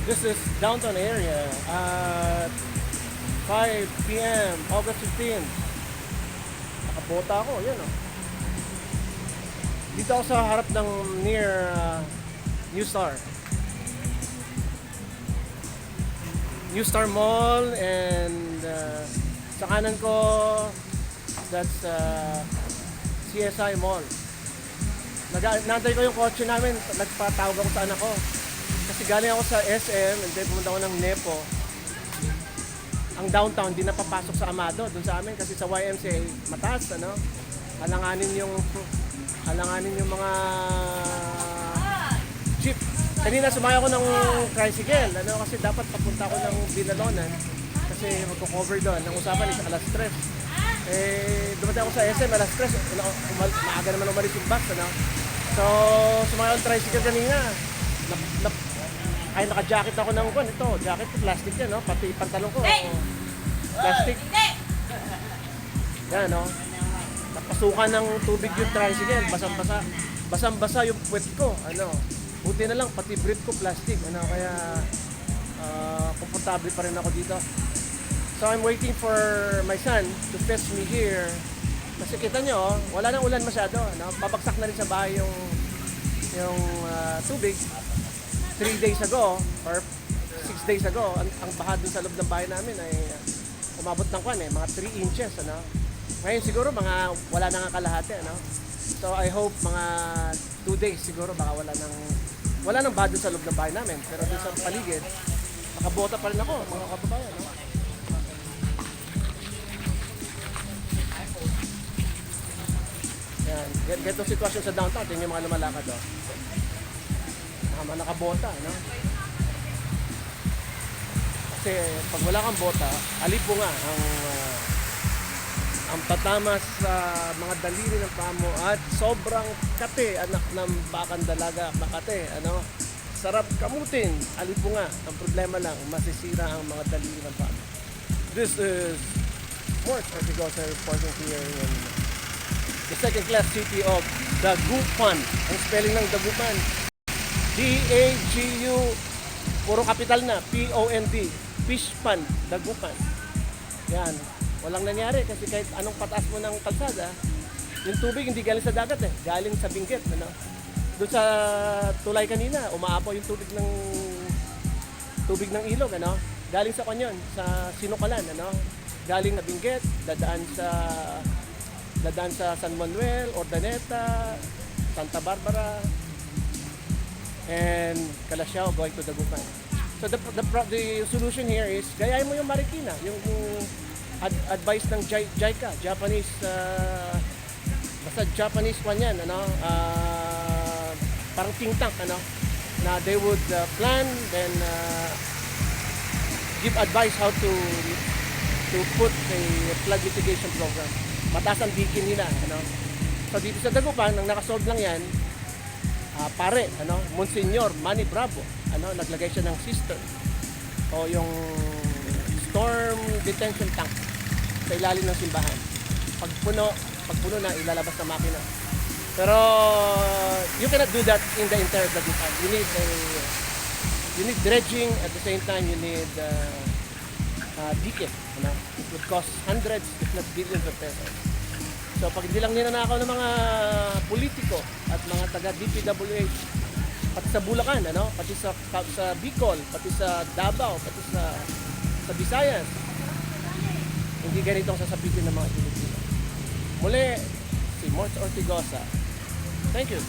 This is downtown area at 5 p.m. August 15. Nakabota ako, yan oh. Dito ako sa harap ng near New Star. New Star Mall, and sa kanan ko, that's CSI Mall. Nantay ko yung kotse namin, nagpatawag ako sa anak ko. Kasi galing ako sa SM, and then pumunta ako ng Nepo. Ang downtown, di napapasok sa Amado, dun sa amin, kasi sa YMCA, mataas, ano? Halanganin yung mga jeep. Kanina sumakay ako ng tricycle, ano, kasi dapat papunta ako ng Binalonan kasi magko-cover doon. Ang usapan is alas 3. Dumating ako sa SM alas 3. Maaga naman umalis yung bus, ano. So, sumakay ako ng tricycle kanina. Naka-jacket ako ng ito, jacket ko, plastic yan, no? Pati pantalon ko, plastic. Yan, no? Napasukan ng tubig yung tricycle, basang-basa. Basang-basa yung puwet ko, ano. Buti na lang, pati brief ko plastic, ano, kaya komportable pa rin ako dito. So I'm waiting for my son to fetch me here. Kasi kita nyo, wala nang ulan masyado, ano? Babagsak na rin sa bahay yung tubig. 3 days ago, or 6 days ago, ang baha dun sa loob ng bahay namin ay umabot ng mga 3 inches, ano. Ngayon siguro wala nang kalahati, ano. So I hope mga 2 days siguro baka wala nang baha dun sa loob ng bahay namin. Pero dun sa paligid, nakabota pa rin ako, mga kababayan, no? Yan, ganito sitwasyon sa downtown. Tingnan yung mga lumalakad, oh. Nakabota, no? Kasi pag wala kang bota, alipo nga ang tatamas sa mga daliri ng paa mo at sobrang kate, anak ng bakang dalaga, makate, ano? Sarap kamutin, alipo nga. Ang problema lang, masisira ang mga daliri ng paa mo. This is Mort Ortigosa reporting here in the second-class city of Dagupan. Ang spelling ng Dagupan, D-A-G-U, puro kapital na, P-O-N-D, Fish Pond, Dagupan. Yan, walang nangyari kasi kahit anong pataas mo ng kalsada, yung tubig hindi galing sa dagat galing sa Benguet, ano? Doon sa tulay kanina, umaapaw yung tubig ng ilog, ano? Galing sa kanyon, sa Sinukalan, ano? Galing na Benguet, dadaan sa San Manuel, Ordaneta, Santa Barbara, and Calasiao going to Dagupan. So the solution here is gayahin mo yung Marikina, yung advice ng JICA, Japanese basta Japanese one yan, ano, parang think tank, ano, na they would plan, then give advice how to put a flood mitigation program. Mataas ang dikin nila, ano. So dito sa Dagupan, nang nakasolve lang yan, pare, ano, Monsignor Manny Bravo, ano, naglagay siya ng cistern o yung storm detention tank sa ilalim ng simbahan. Pag puno na, ilalabas na makina. Pero you cannot do that in the entire Dagupan. You need dredging, at the same time you need dikin, ano. It would cost hundreds if not billions of pesos. So pag hindi lang ninanakaw ng mga politiko at mga taga DPWH, pati sa Bulacan, ano, pati sa Bicol, pati sa Davao, pati sa Visayas, hindi ganitong sasapitin ng mga Pilipino. Muli, si Mort Ortigosa. Thank you.